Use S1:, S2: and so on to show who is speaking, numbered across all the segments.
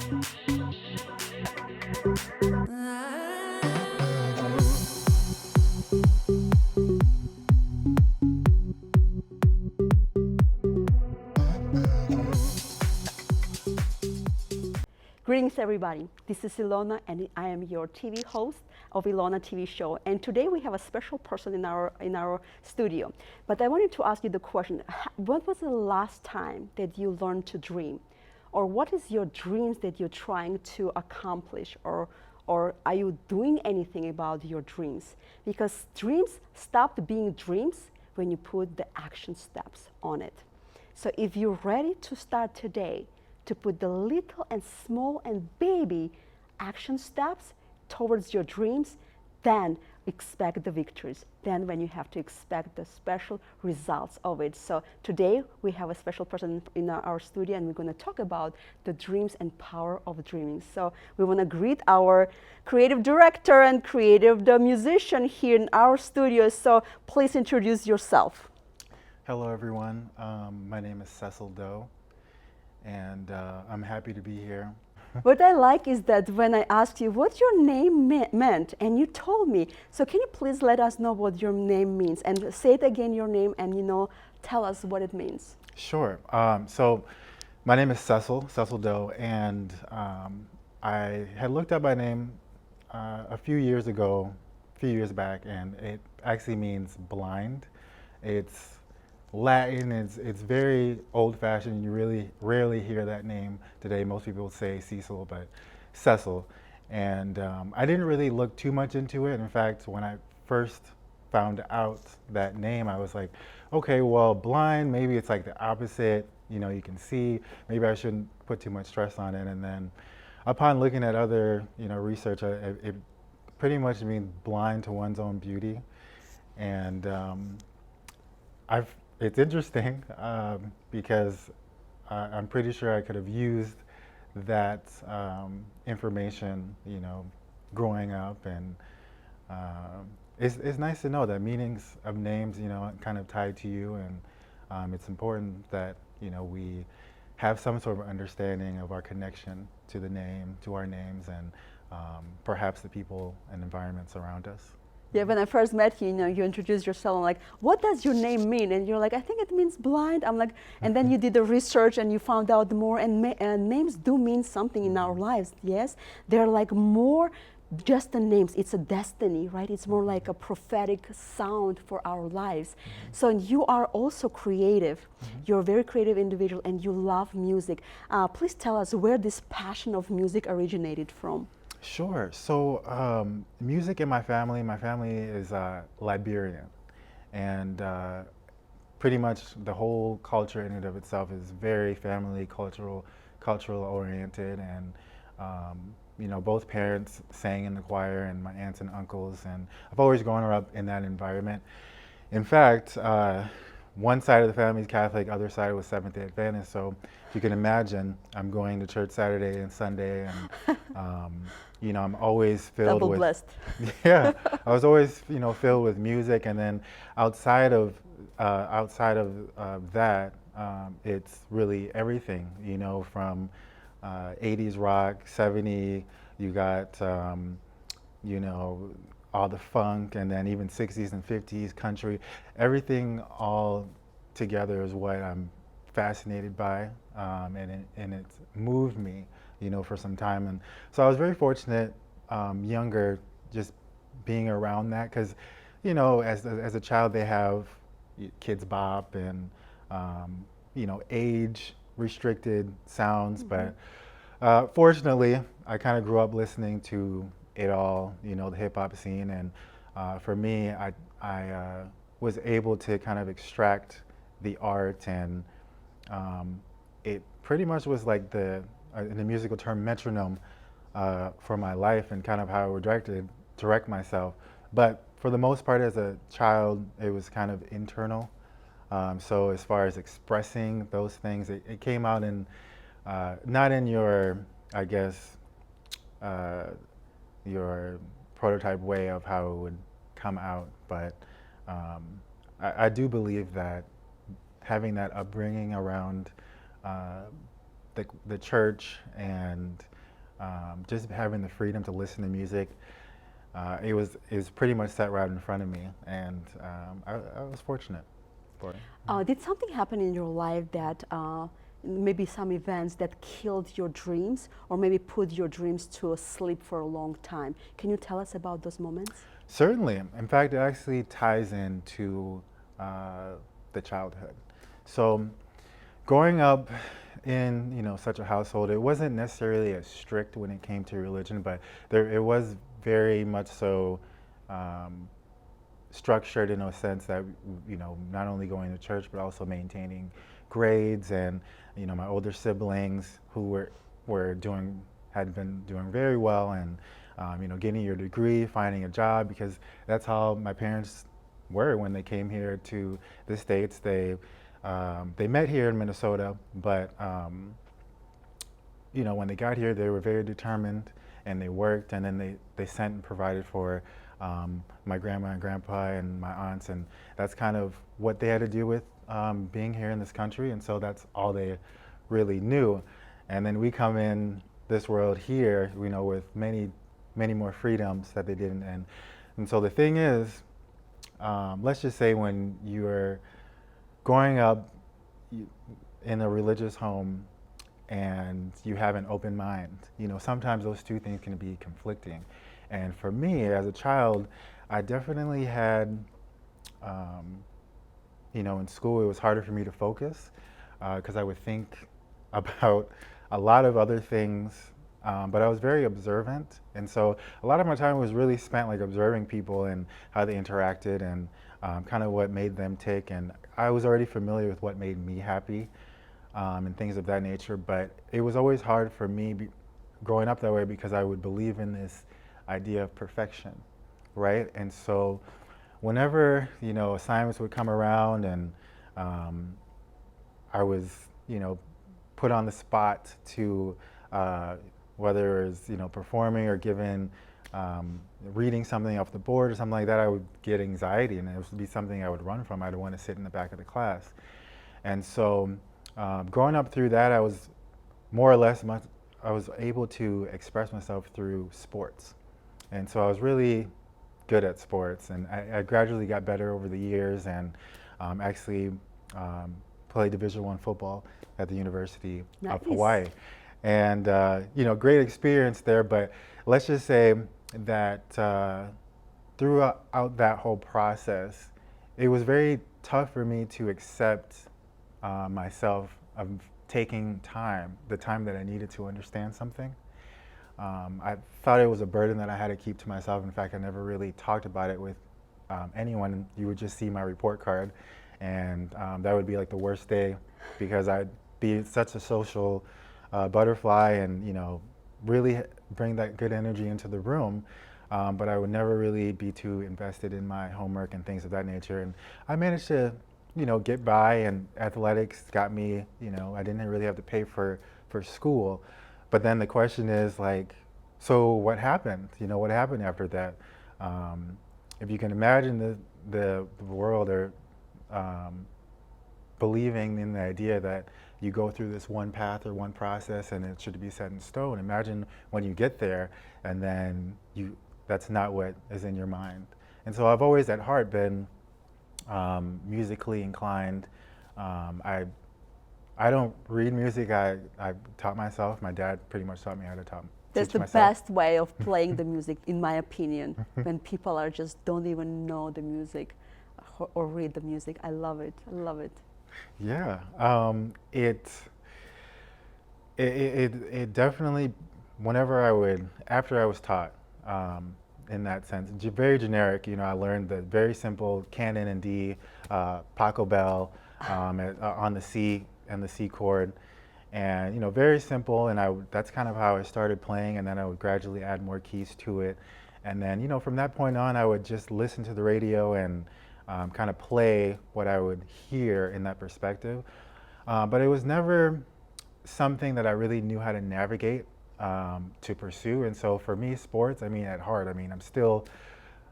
S1: Greetings, everybody. This is Ilona, and I am your TV host of Ilona TV show. And today we have a special person in our studio. But I wanted to ask you the question: what was the last time that you learned to dream, or what is your dreams that you're trying to accomplish, or are you doing anything about your dreams? Because dreams stopped being dreams when you put the action steps on it. So if you're ready to start today, to put the little and small and baby action steps towards your dreams, then expect the victories. Then when you have to expect the special results of it. So today we have a special person in our studio, and we're going to talk about the dreams and power of dreaming. So we want to greet our creative director and the musician here in our studio. So please introduce yourself.
S2: Hello everyone, my name is Cecil Doe, and I'm happy to be here.
S1: What I like is that when I asked you what your name meant, and you told me, so can you please let us know what your name means, and say it again, your name, and tell us what it means.
S2: Sure, so my name is Cecil Doe, and I had looked up my name a few years back, and it actually means blind. It's Latin, it's very old-fashioned. You really rarely hear that name today. Most people say Cecil, but Cecil. And I didn't really look too much into it. In fact, when I first found out that name, I was like, okay, well, blind, maybe it's like the opposite. You can see. Maybe I shouldn't put too much stress on it. And then upon looking at other, research, it pretty much means blind to one's own beauty. And it's interesting because I'm pretty sure I could have used that information, growing up, and it's nice to know that meanings of names, kind of tied to you, and it's important that we have some sort of understanding of our connection to the name, to our names, and perhaps the people and environments around us.
S1: Yeah, when I first met you, you introduced yourself. I'm like, what does your name mean? And you're like, I think it means blind. I'm like, and then you did the research and you found out more. And names do mean something in our lives. Yes, they're like more just the names. It's a destiny, right? It's more like a prophetic sound for our lives. So you are also creative. You're a very creative individual, and you love music. Please tell us where this passion of music originated from.
S2: Sure. So music in my family is Liberian, and pretty much the whole culture in and of itself is very family, cultural oriented, and both parents sang in the choir, and my aunts and uncles, and I've always grown up in that environment. In fact, one side of the family is Catholic, other side was Seventh-day Adventist. So you can imagine, I'm going to church Saturday and Sunday, and I'm always filled
S1: Double
S2: with
S1: blessed.
S2: Yeah, I was always filled with music, and then outside of that, it's really everything. From 80s rock, 70s, you got all the funk, and then even 60s and 50s country. Everything all together is what I'm fascinated by, and it's moved me, for some time. And so I was very fortunate, younger, just being around that, because, as a child they have Kids Bop and, age restricted sounds, but fortunately I kind of grew up listening to it all, the hip hop scene, and for me, I was able to kind of extract the art, and it pretty much was like in the musical term, metronome for my life, and kind of how I would direct myself. But for the most part, as a child, it was kind of internal. So as far as expressing those things, it came out in not in your, I guess, your prototype way of how it would come out, but I do believe that having that upbringing around the church and just having the freedom to listen to music, it was pretty much set right in front of me, and I was fortunate for it.
S1: Did something happen in your life that maybe some events that killed your dreams or maybe put your dreams to sleep for a long time? Can you tell us about those moments?
S2: Certainly. In fact, it actually ties into the childhood. So, growing up in such a household, it wasn't necessarily as strict when it came to religion, but it was very much so structured in a sense that not only going to church but also maintaining grades, and my older siblings who had been doing very well, and getting your degree, finding a job, because that's how my parents were when they came here to the States. They met here in Minnesota, but when they got here, they were very determined, and they worked, and then they sent and provided for my grandma and grandpa and my aunts, and that's kind of what they had to do with being here in this country, and so that's all they really knew. And then we come in this world here, with many more freedoms that they didn't. And so the thing is, let's just say when you're growing up in a religious home and you have an open mind, sometimes those two things can be conflicting. And for me, as a child, I definitely had, in school, it was harder for me to focus because I would think about a lot of other things, but I was very observant. And so a lot of my time was really spent like observing people and how they interacted, and kind of what made them tick. And I was already familiar with what made me happy and things of that nature, but it was always hard for me growing up that way because I would believe in this idea of perfection, right? And so whenever, assignments would come around and I was, put on the spot to whether it was, performing or given reading something off the board or something like that, I would get anxiety, and it would be something I would run from. I'd want to sit in the back of the class. And so growing up through that, I was more or less I was able to express myself through sports. And so I was really good at sports, and I gradually got better over the years, and actually played Division I football at the University of Hawaii. And great experience there, but let's just say that throughout that whole process, it was very tough for me to accept myself of taking the time that I needed to understand something. I thought it was a burden that I had to keep to myself. In fact, I never really talked about it with anyone. You would just see my report card, and that would be like the worst day because I'd be such a social butterfly and really bring that good energy into the room, but I would never really be too invested in my homework and things of that nature. And I managed to get by, and athletics got me, I didn't really have to pay for school. But then the question is like, so what happened? What happened after that? If you can imagine the world, or believing in the idea that you go through this one path or one process and it should be set in stone. Imagine when you get there and then that's not what is in your mind. And so I've always at heart been musically inclined. I don't read music. I taught myself. My dad pretty much taught me how to
S1: That's the best way of playing the music, in my opinion, when people are just don't even know the music or read the music. I love it. I love it.
S2: Yeah, it definitely, after I was taught, in that sense, very generic, I learned the very simple canon in D, Pachelbel on the C and the C chord, and very simple, and that's kind of how I started playing, and then I would gradually add more keys to it, and then from that point on, I would just listen to the radio and kind of play what I would hear in that perspective. But it was never something that I really knew how to navigate to pursue. And so for me, sports, at heart, I'm still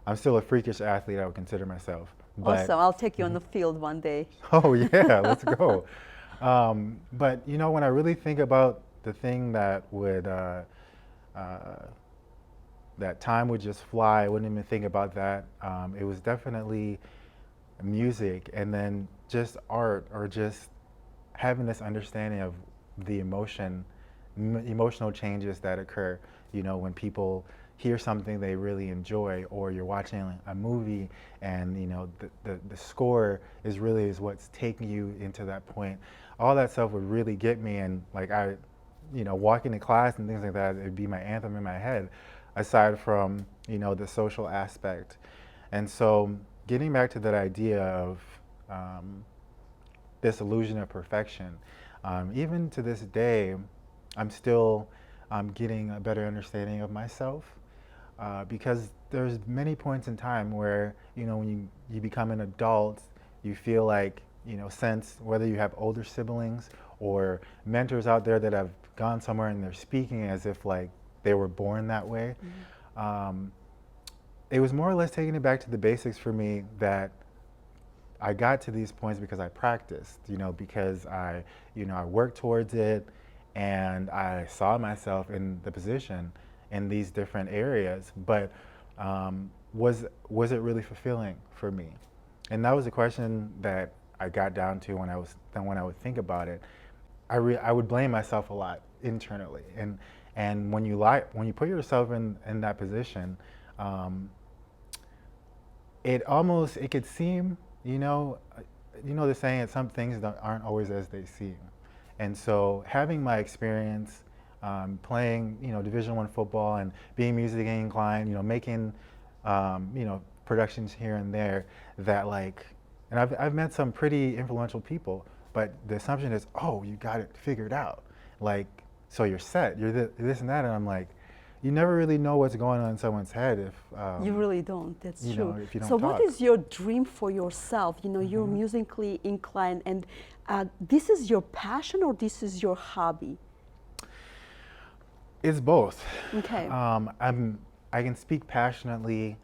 S2: a freakish athlete, I would consider myself. But,
S1: awesome, I'll take you on the field one day.
S2: Oh yeah, let's go. But when I really think about the thing that would that time would just fly. I wouldn't even think about that. It was definitely music, and then just art, or just having this understanding of the emotional changes that occur. You know, when people hear something they really enjoy, or you're watching a movie, and you know the score is what's taking you into that point. All that stuff would really get me, and like walking to class and things like that, it'd be my anthem in my head, aside from the social aspect. And so getting back to that idea of this illusion of perfection, even to this day, I'm still getting a better understanding of myself, because there's many points in time where when you become an adult, you feel like since whether you have older siblings or mentors out there that have gone somewhere and they're speaking as if like they were born that way. Mm-hmm. It was more or less taking it back to the basics for me, that I got to these points because I practiced, because I worked towards it, and I saw myself in the position in these different areas. But was it really fulfilling for me? And that was a question that I got down to when I would think about it. I would blame myself a lot internally, and when you put yourself in that position, it could seem, the saying that some things aren't always as they seem. And so having my experience playing Division I football and being musically inclined, making productions here and there, that and I've met some pretty influential people, but the assumption is, oh, you got it figured out, so you're set, you're this and that, and I'm like, you never really know what's going on in someone's head if
S1: you really don't. That's true.
S2: If you don't
S1: so
S2: talk.
S1: What is your dream for yourself? You're musically inclined, and this is your passion, or this is your hobby?
S2: It's both.
S1: Okay.
S2: I can speak passionately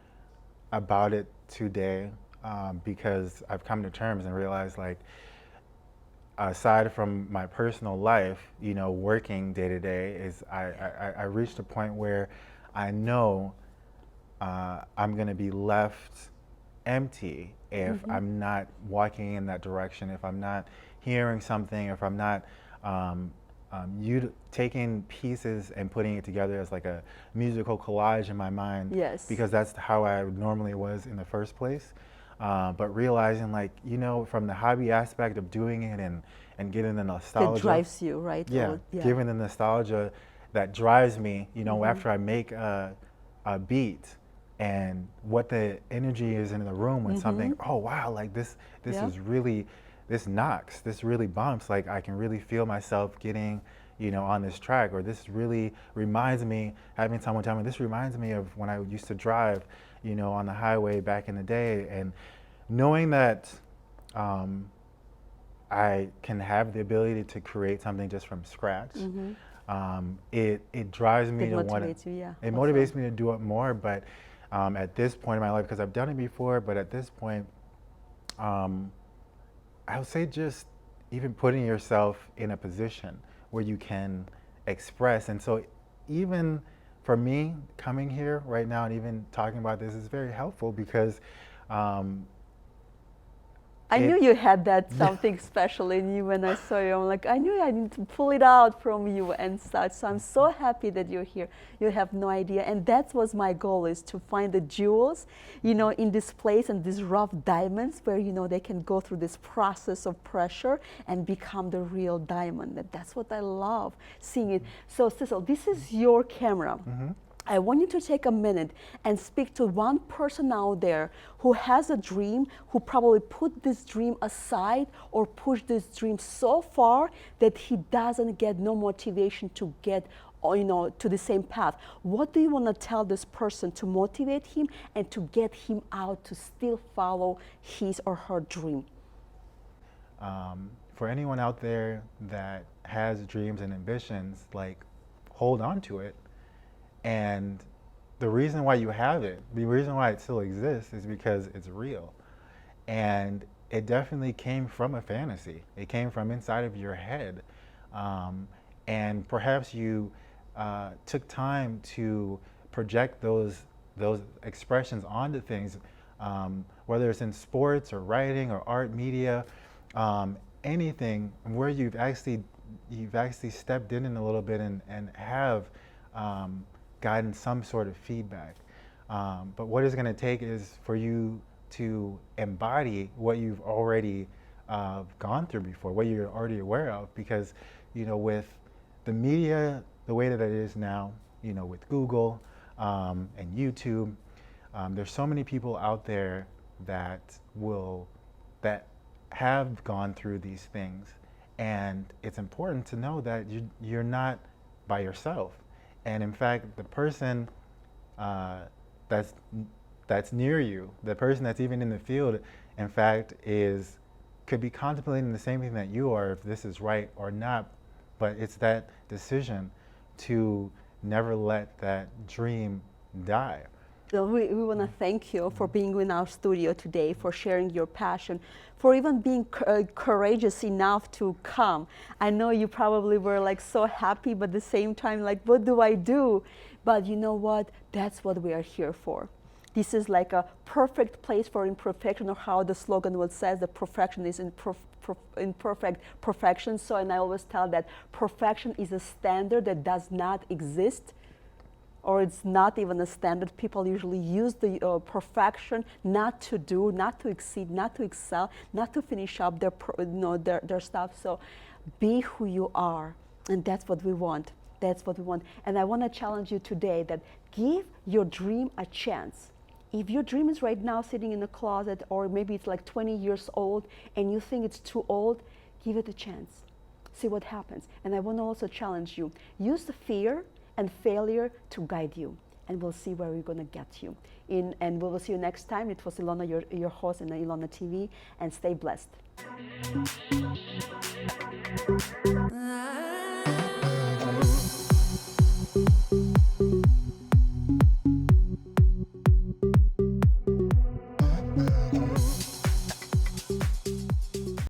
S2: about it today, because I've come to terms and realized, aside from my personal life, working day to day, is I reached a point where I know I'm going to be left empty if I'm not walking in that direction, if I'm not hearing something, if I'm not taking pieces and putting it together as like a musical collage in my mind.
S1: Yes.
S2: Because that's how I normally was in the first place. But realizing, from the hobby aspect of doing it and getting the nostalgia.
S1: That drives you, right?
S2: Yeah, giving the nostalgia that drives me, after I make a beat, and what the energy is in the room when something, oh wow, this is really, this knocks, this really bumps, I can really feel myself getting, on this track, or this really reminds me, having someone tell me, this reminds me of when I used to drive, on the highway back in the day, and knowing that I can have the ability to create something just from scratch. It drives me to want to. It motivates me to do it more. But at this point in my life, because I've done it before, but at this point, I would say just even putting yourself in a position where you can express. And so even for me, coming here right now and even talking about this is very helpful, because
S1: I knew you had that something special in you when I saw you. I'm like, I knew I need to pull it out from you and such. So I'm so happy that you're here. You have no idea. And that was my goal, is to find the jewels, in this place, and these rough diamonds where, they can go through this process of pressure and become the real diamond. That's what I love, seeing it. So Cecil, this is your camera. I want you to take a minute and speak to one person out there who has a dream, who probably put this dream aside or pushed this dream so far that he doesn't get no motivation to get, to the same path. What do you want to tell this person to motivate him and to get him out to still follow his or her dream?
S2: For anyone out there that has dreams and ambitions, hold on to it. And the reason why you have it, the reason why it still exists, is because it's real. And it definitely came from a fantasy. It came from inside of your head. And perhaps you took time to project those expressions onto things, whether it's in sports or writing or art, media, anything where you've actually stepped in a little bit and have gotten some sort of feedback. But what it's going to take is for you to embody what you've already gone through before, what you're already aware of, because with the media the way that it is now, with Google and YouTube, there's so many people out there that have gone through these things, and it's important to know that you're not by yourself. And in fact, the person that's near you, the person that's even in the field, in fact, could be contemplating the same thing that you are, if this is right or not. But it's that decision to never let that dream die.
S1: So we want to thank you for being in our studio today, for sharing your passion, for even being courageous enough to come. I know you probably were like so happy, but at the same time, like, what do I do? But you know what? That's what we are here for. This is like a perfect place for imperfection, or how the slogan would says, that perfection is imperfect perfection. So, and I always tell that perfection is a standard that does not exist, or it's not even a standard. People usually use the perfection not to do, not to exceed, not to excel, not to finish up their stuff. So be who you are, and that's what we want. That's what we want. And I want to challenge you today that give your dream a chance. If your dream is right now sitting in a closet, or maybe it's like 20 years old and you think it's too old, give it a chance. See what happens. And I want to also challenge you. Use the fear and failure to guide you, and we'll see where we're going to get you. And we will see you next time. It was Ilona, your host in Ilona TV, and stay blessed.